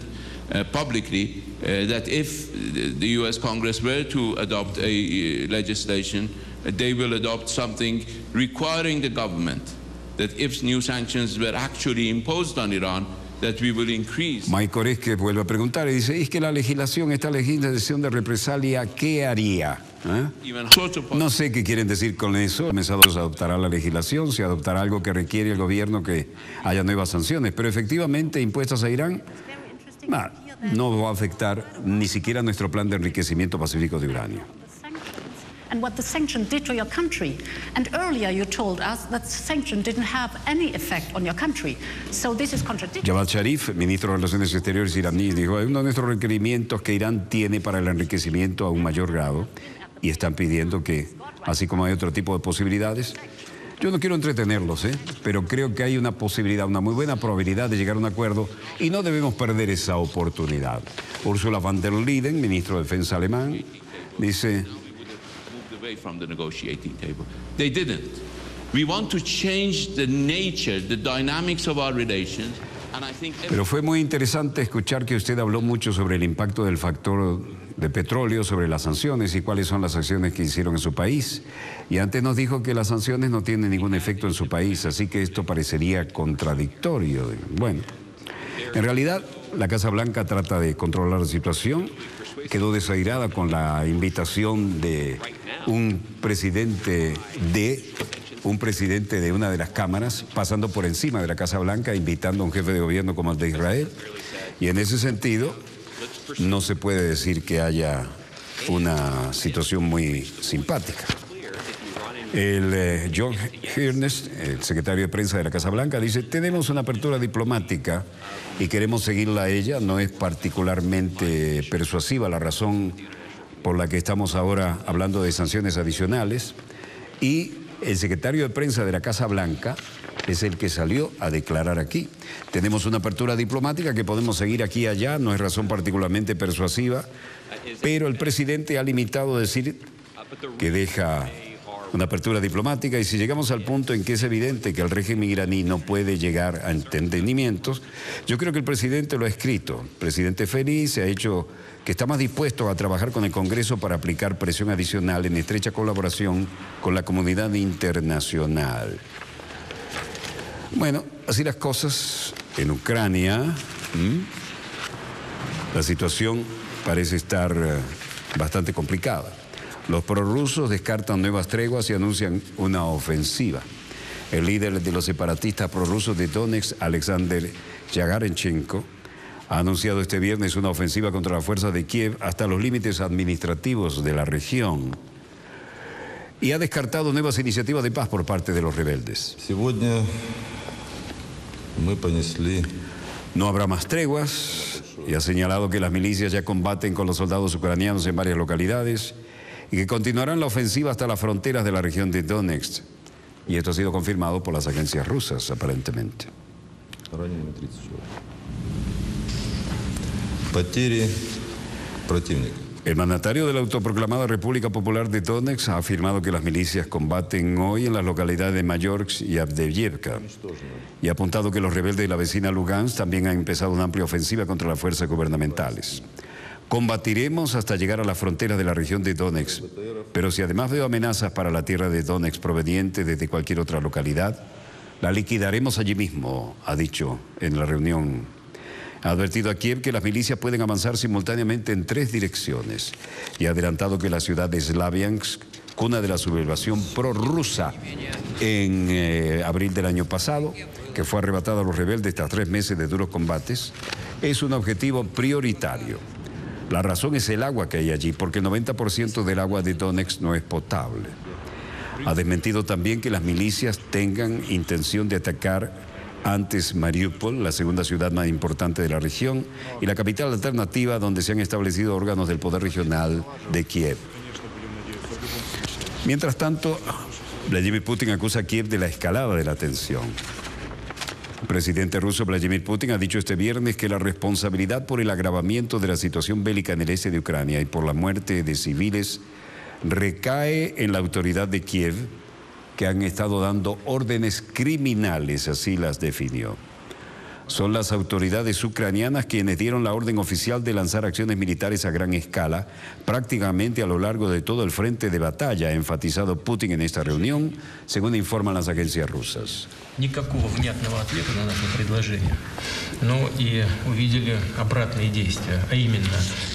publicly that if the U.S. Congress were to adopt a legislation, they will adopt something requiring the government that if new sanctions were actually imposed on Iran, that we will increase. Mike Oresque vuelve a preguntar y dice, ¿es que la legislación, esta legislación de represalia, qué haría? No sé qué quieren decir con eso. Se adoptará la legislación, se adoptará algo que requiere el gobierno que haya nuevas sanciones, pero efectivamente impuestas a Irán no va a afectar ni siquiera nuestro plan de enriquecimiento pacífico de uranio. And what the sanction did to your country. And earlier you told us that the sanction didn't have any effect on your country. So this is contradictory. Javad Zarif, ministro de Relaciones Exteriores iraní, dijo, es uno de nuestros requerimientos que Irán tiene para el enriquecimiento a un mayor grado y están pidiendo que, así como hay otro tipo de posibilidades, yo no quiero entretenerlos, pero creo que hay una posibilidad, una muy buena probabilidad de llegar a un acuerdo y no debemos perder esa oportunidad. Ursula von der Leyen, ministro de Defensa alemán, dice... from the negotiating table. They didn't. We want to change the nature, the dynamics of our relations, and I think... Pero fue muy interesante escuchar que usted habló mucho sobre el impacto del factor de petróleo, sobre las sanciones y cuáles son las acciones que hicieron en su país. Y antes nos dijo que las sanciones no tienen ningún efecto en su país, así que esto parecería contradictorio. Bueno, en realidad la Casa Blanca trata de controlar la situación. Quedó desairada con la invitación de un presidente de una de las cámaras, pasando por encima de la Casa Blanca, invitando a un jefe de gobierno como el de Israel. Y en ese sentido, no se puede decir que haya una situación muy simpática. El John Earnest, el secretario de prensa de la Casa Blanca, dice, tenemos una apertura diplomática y queremos seguirla a ella. No es particularmente persuasiva la razón por la que estamos ahora hablando de sanciones adicionales. Y el secretario de prensa de la Casa Blanca es el que salió a declarar aquí. Tenemos una apertura diplomática que podemos seguir aquí y allá, no es razón particularmente persuasiva, pero el presidente ha limitado a decir que deja una apertura diplomática, y si llegamos al punto en que es evidente que el régimen iraní no puede llegar a entendimientos, yo creo que el presidente lo ha escrito. El presidente feliz se ha hecho que está más dispuesto a trabajar con el Congreso para aplicar presión adicional en estrecha colaboración con la comunidad internacional. Bueno, así las cosas en Ucrania. La situación parece estar bastante complicada. Los prorrusos descartan nuevas treguas y anuncian una ofensiva. El líder de los separatistas prorrusos de Donetsk, Alexander Yagarenchenko, ha anunciado este viernes una ofensiva contra las fuerzas de Kiev hasta los límites administrativos de la región. Y ha descartado nuevas iniciativas de paz por parte de los rebeldes. No habrá más treguas y ha señalado que las milicias ya combaten con los soldados ucranianos en varias localidades y que continuarán la ofensiva hasta las fronteras de la región de Donetsk. Y esto ha sido confirmado por las agencias rusas, aparentemente. El mandatario de la autoproclamada República Popular de Donetsk ha afirmado que las milicias combaten hoy en las localidades de Mayorsk y Avdiivka, y ha apuntado que los rebeldes de la vecina Lugansk también han empezado una amplia ofensiva contra las fuerzas gubernamentales. Combatiremos hasta llegar a las fronteras de la región de Donetsk, pero si además veo amenazas para la tierra de Donetsk provenientes desde cualquier otra localidad, la liquidaremos allí mismo, ha dicho en la reunión. Ha advertido a Kiev que las milicias pueden avanzar simultáneamente en 3 direcciones y ha adelantado que la ciudad de Slaviansk, cuna de la sublevación prorrusa en abril del año pasado, que fue arrebatada a los rebeldes tras 3 meses de duros combates, es un objetivo prioritario. La razón es el agua que hay allí, porque el 90% del agua de Donetsk no es potable. Ha desmentido también que las milicias tengan intención de atacar antes Mariupol, la segunda ciudad más importante de la región, y la capital alternativa donde se han establecido órganos del poder regional de Kiev. Mientras tanto, Vladimir Putin acusa a Kiev de la escalada de la tensión. El presidente ruso Vladimir Putin ha dicho este viernes que la responsabilidad por el agravamiento de la situación bélica en el este de Ucrania y por la muerte de civiles recae en la autoridad de Kiev, que han estado dando órdenes criminales, así las definió. Son las autoridades ucranianas quienes dieron la orden oficial de lanzar acciones militares a gran escala, prácticamente a lo largo de todo el frente de batalla, ha enfatizado Putin en esta reunión, según informan las agencias rusas. Никакого внятного ответа на наше предложение, но и увидели обратные действия, а именно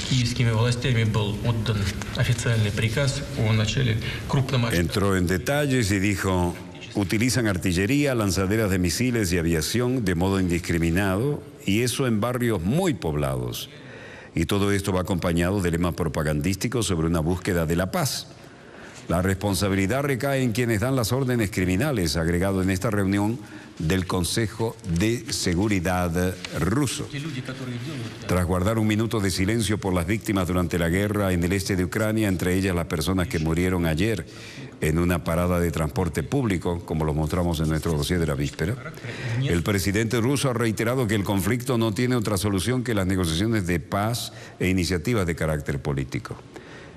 киевскими властями был отдан официальный приказ о начале крупномасштабного. Entró en detalles y dijo: utilizan artillería, lanzaderas de misiles y aviación de modo indiscriminado, y eso en barrios muy poblados. Y todo esto va acompañado de lemas propagandísticos sobre una búsqueda de la paz. La responsabilidad recae en quienes dan las órdenes criminales, agregado en esta reunión del Consejo de Seguridad ruso. Tras guardar un minuto de silencio por las víctimas durante la guerra en el este de Ucrania, entre ellas las personas que murieron ayer en una parada de transporte público, como lo mostramos en nuestro dossier de la víspera, el presidente ruso ha reiterado que el conflicto no tiene otra solución que las negociaciones de paz e iniciativas de carácter político.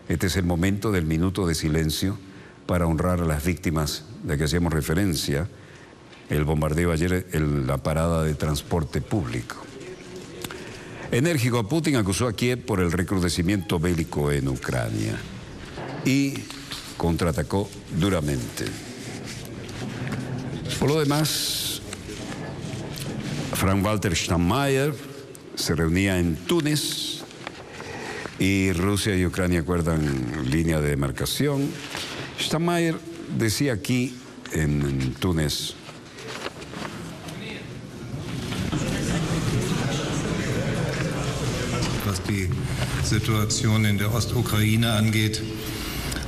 Este es el momento del minuto de silencio para honrar a las víctimas de que hacíamos referencia, el bombardeo ayer en la parada de transporte público. Enérgico, Putin acusó a Kiev por el recrudecimiento bélico en Ucrania y contraatacó duramente. Por lo demás, Frank-Walter Steinmeier se reunía en Túnez y Rusia y Ucrania acuerdan línea de demarcación. Steinmeier decía aquí en Túnez: was die Situation in der Ostukraine angeht,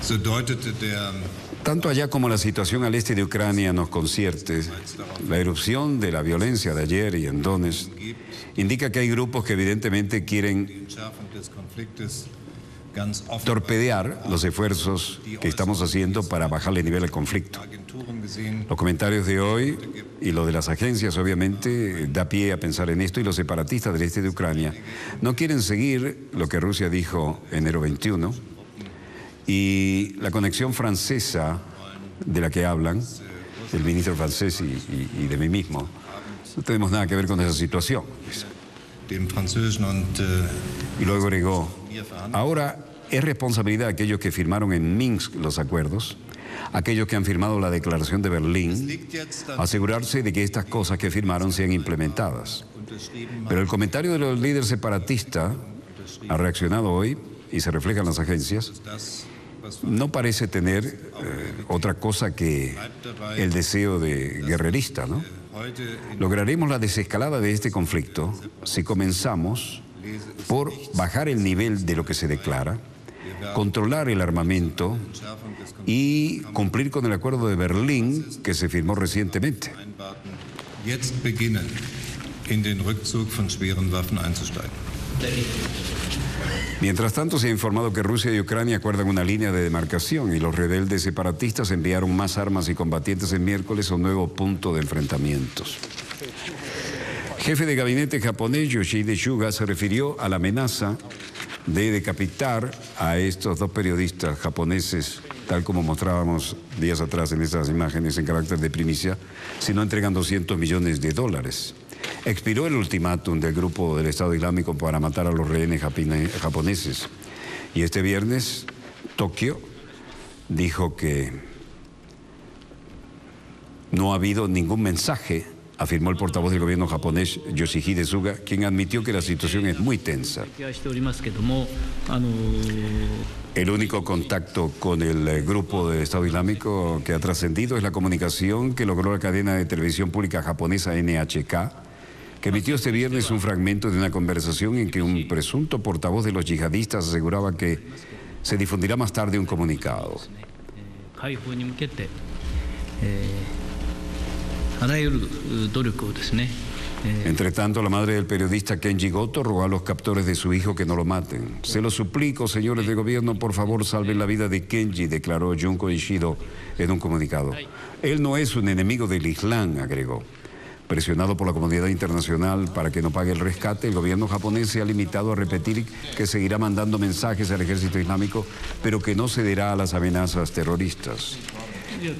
so deutete der tanto allá como la situación al este de Ucrania nos concierte, la erupción de la violencia de ayer y en Donetsk indica que hay grupos que evidentemente quieren torpedear los esfuerzos que estamos haciendo para bajarle el nivel al conflicto. Los comentarios de hoy y lo de las agencias obviamente da pie a pensar en esto, y los separatistas del este de Ucrania no quieren seguir lo que Rusia dijo enero 21, y la conexión francesa de la que hablan, el ministro francés y de mí mismo, no tenemos nada que ver con esa situación. Y luego agregó: ahora es responsabilidad de aquellos que firmaron en Minsk los acuerdos, aquellos que han firmado la declaración de Berlín, asegurarse de que estas cosas que firmaron sean implementadas. Pero el comentario de los líderes separatistas ha reaccionado hoy y se refleja en las agencias. No parece tener otra cosa que el deseo de guerrerista, ¿no? Lograremos la desescalada de este conflicto si comenzamos por bajar el nivel de lo que se declara, controlar el armamento y cumplir con el acuerdo de Berlín que se firmó recientemente. Mientras tanto, se ha informado que Rusia y Ucrania acuerdan una línea de demarcación y los rebeldes separatistas enviaron más armas y combatientes el miércoles a un nuevo punto de enfrentamientos. Jefe de gabinete japonés Yoshihide Suga se refirió a la amenaza de decapitar a estos dos periodistas japoneses, tal como mostrábamos días atrás en estas imágenes en carácter de primicia, si no entregan $200 millones. Expiró el ultimátum del grupo del Estado Islámico para matar a los rehenes japoneses. Y este viernes, Tokio dijo que no ha habido ningún mensaje, afirmó el portavoz del gobierno japonés, Yoshihide Suga, quien admitió que la situación es muy tensa. El único contacto con el grupo del Estado Islámico que ha trascendido es la comunicación que logró la cadena de televisión pública japonesa NHK, que emitió este viernes un fragmento de una conversación en que un presunto portavoz de los yihadistas aseguraba que se difundirá más tarde un comunicado. Entre tanto, la madre del periodista Kenji Goto rogó a los captores de su hijo que no lo maten. Se lo suplico, señores de gobierno, por favor salven la vida de Kenji, declaró Junko Ishido en un comunicado. Él no es un enemigo del Islam, agregó. Presionado por la comunidad internacional para que no pague el rescate, el gobierno japonés se ha limitado a repetir que seguirá mandando mensajes al ejército islámico, pero que no cederá a las amenazas terroristas.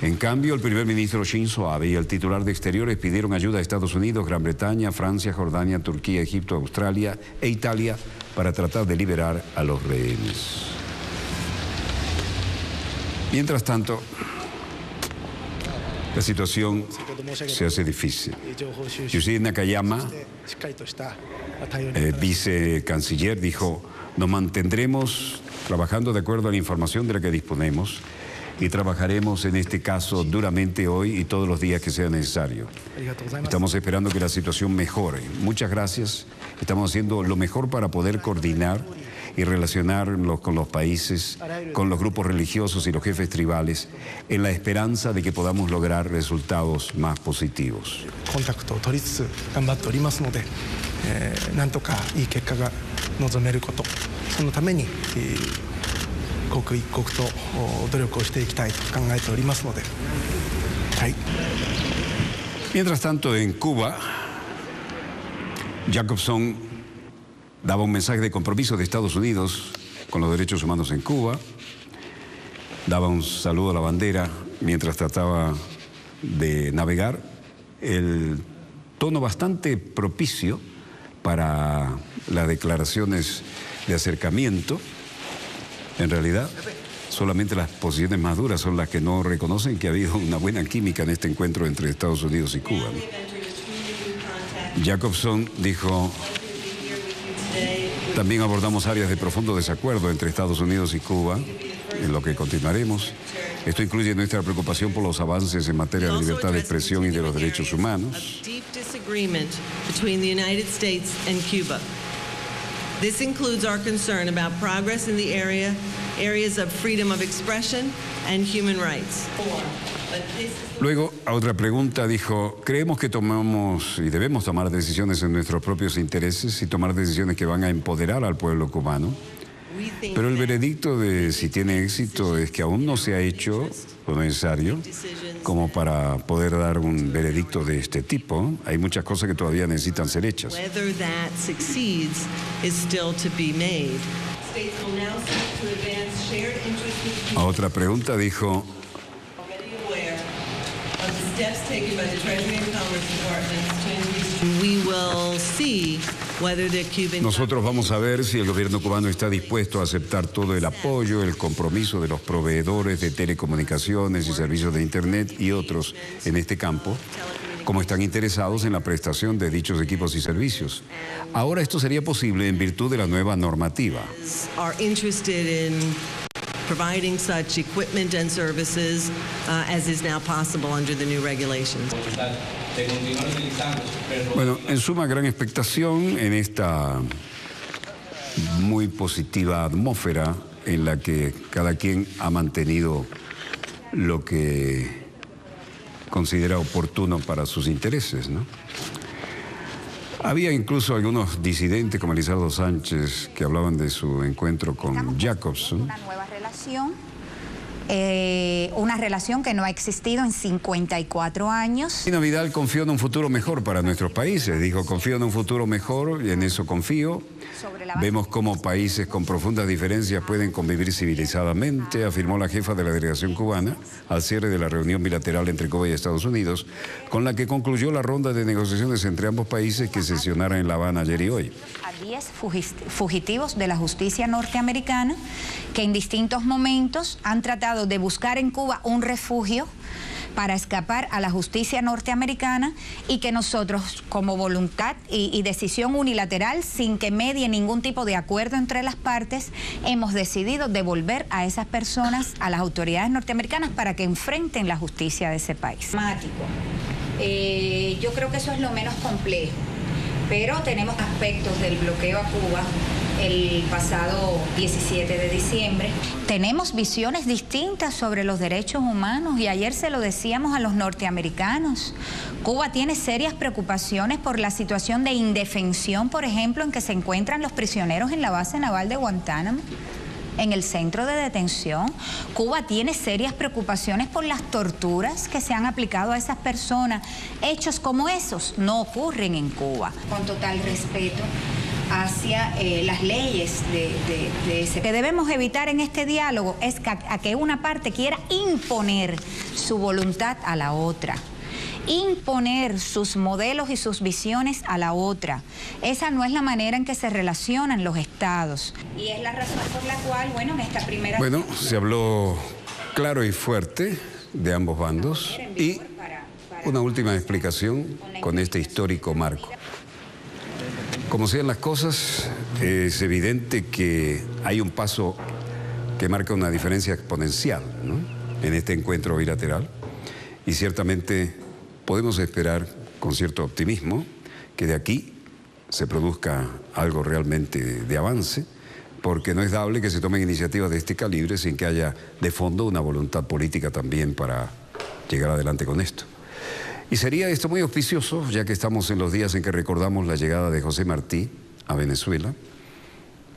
En cambio, el primer ministro Shinzo Abe y el titular de Exteriores pidieron ayuda a Estados Unidos, Gran Bretaña, Francia, Jordania, Turquía, Egipto, Australia e Italia para tratar de liberar a los rehenes. Mientras tanto, la situación se hace difícil. Yoshide Nakayama, vicecanciller, dijo: nos mantendremos trabajando de acuerdo a la información de la que disponemos y trabajaremos en este caso duramente hoy y todos los días que sea necesario. Estamos esperando que la situación mejore. Muchas gracias. Estamos haciendo lo mejor para poder coordinar y relacionarnos con los países, con los grupos religiosos y los jefes tribales, en la esperanza de que podamos lograr resultados más positivos. コンタクトを取りつつ頑張っておりますので、なんとかいい結果が望めること、そのために、刻一刻と努力をしていきたいと考えておりますので、はい。Mientras tanto, en Cuba, Jacobson daba un mensaje de compromiso de Estados Unidos con los derechos humanos en Cuba, daba un saludo a la bandera mientras trataba de navegar, el tono bastante propicio para las declaraciones de acercamiento. En realidad, solamente las posiciones más duras son las que no reconocen que ha habido una buena química en este encuentro entre Estados Unidos y Cuba, ¿no? Jacobson dijo: también abordamos áreas de profundo desacuerdo entre Estados Unidos y Cuba, en lo que continuaremos. Esto incluye nuestra preocupación por los avances en materia de libertad de expresión y de los derechos humanos. This includes our concern about progress in the areas of freedom of expression and human rights. Luego, a otra pregunta, dijo: creemos que tomamos y debemos tomar decisiones en nuestros propios intereses y tomar decisiones que van a empoderar al pueblo cubano. Pero el veredicto de si tiene éxito es que aún no se ha hecho lo necesario como para poder dar un veredicto de este tipo. Hay muchas cosas que todavía necesitan ser hechas. A otra pregunta dijo: nosotros vamos a ver si el gobierno cubano está dispuesto a aceptar todo el apoyo, el compromiso de los proveedores de telecomunicaciones y servicios de Internet y otros en este campo, como están interesados en la prestación de dichos equipos y servicios. Ahora esto sería posible en virtud de la nueva normativa. Providing such equipment and services as is now possible under the new regulations. Bueno, en suma, gran expectación en esta muy positiva atmósfera en la que cada quien ha mantenido lo que considera oportuno para sus intereses, ¿no? Había incluso algunos disidentes como Elizardo Sánchez que hablaban de su encuentro con Jacobson. Una relación que no ha existido en 54 años. Dina Vidal confió en un futuro mejor para nuestros países. Dijo: confío en un futuro mejor y en eso confío. Vemos cómo países con profundas diferencias pueden convivir civilizadamente, afirmó la jefa de la delegación cubana al cierre de la reunión bilateral entre Cuba y Estados Unidos, con la que concluyó la ronda de negociaciones entre ambos países que sesionaron en La Habana ayer y hoy. A 10 fugitivos de la justicia norteamericana que en distintos momentos han tratado de buscar en Cuba un refugio para escapar a la justicia norteamericana y que nosotros, como voluntad y decisión unilateral, sin que medie ningún tipo de acuerdo entre las partes, hemos decidido devolver a esas personas a las autoridades norteamericanas para que enfrenten la justicia de ese país. Yo creo que eso es lo menos complejo, pero tenemos aspectos del bloqueo a Cuba el pasado 17 de diciembre. Tenemos visiones distintas sobre los derechos humanos y ayer se lo decíamos a los norteamericanos. Cuba tiene serias preocupaciones por la situación de indefensión, por ejemplo, en que se encuentran los prisioneros en la base naval de Guantánamo, en el centro de detención. Cuba tiene serias preocupaciones por las torturas que se han aplicado a esas personas. Hechos como esos no ocurren en Cuba. Con total respeto hacia las leyes de ese. Lo que debemos evitar en este diálogo es que una parte quiera imponer su voluntad a la otra, imponer sus modelos y sus visiones a la otra. Esa no es la manera en que se relacionan los estados. Y es la razón por la cual, bueno, en esta primera... Bueno, se habló claro y fuerte de ambos bandos y una última explicación con este histórico marco. Como sean las cosas, es evidente que hay un paso que marca una diferencia exponencial, ¿no?, en este encuentro bilateral, y ciertamente podemos esperar con cierto optimismo que de aquí se produzca algo realmente de avance, porque no es dable que se tomen iniciativas de este calibre sin que haya de fondo una voluntad política también para llegar adelante con esto. Y sería esto muy auspicioso, ya que estamos en los días en que recordamos la llegada de José Martí a Venezuela,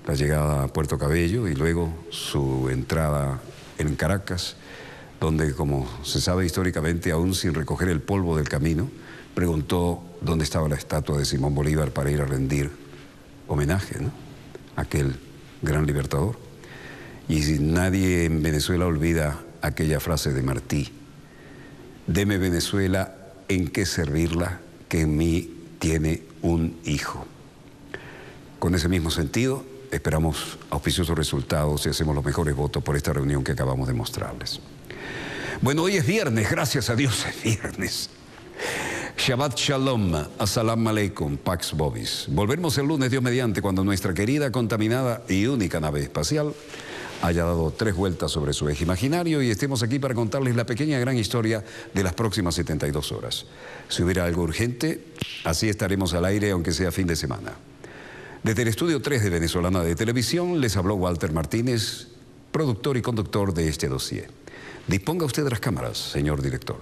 la llegada a Puerto Cabello y luego su entrada en Caracas, donde, como se sabe históricamente, aún sin recoger el polvo del camino, preguntó dónde estaba la estatua de Simón Bolívar para ir a rendir homenaje, ¿no?, a aquel gran libertador. Y nadie en Venezuela olvida aquella frase de Martí: deme Venezuela en qué servirla, que en mí tiene un hijo. Con ese mismo sentido, esperamos auspiciosos resultados y hacemos los mejores votos por esta reunión que acabamos de mostrarles. Bueno, hoy es viernes, gracias a Dios es viernes. Shabbat Shalom, Assalamu Alaikum, Pax Bobis. Volveremos el lunes, Dios mediante, cuando nuestra querida, contaminada y única nave espacial haya dado 3 vueltas sobre su eje imaginario y estemos aquí para contarles la pequeña gran historia de las próximas 72 horas. Si hubiera algo urgente, así estaremos al aire, aunque sea fin de semana. Desde el estudio 3 de Venezolana de Televisión les habló Walter Martínez, productor y conductor de este dossier. Disponga usted de las cámaras, señor director.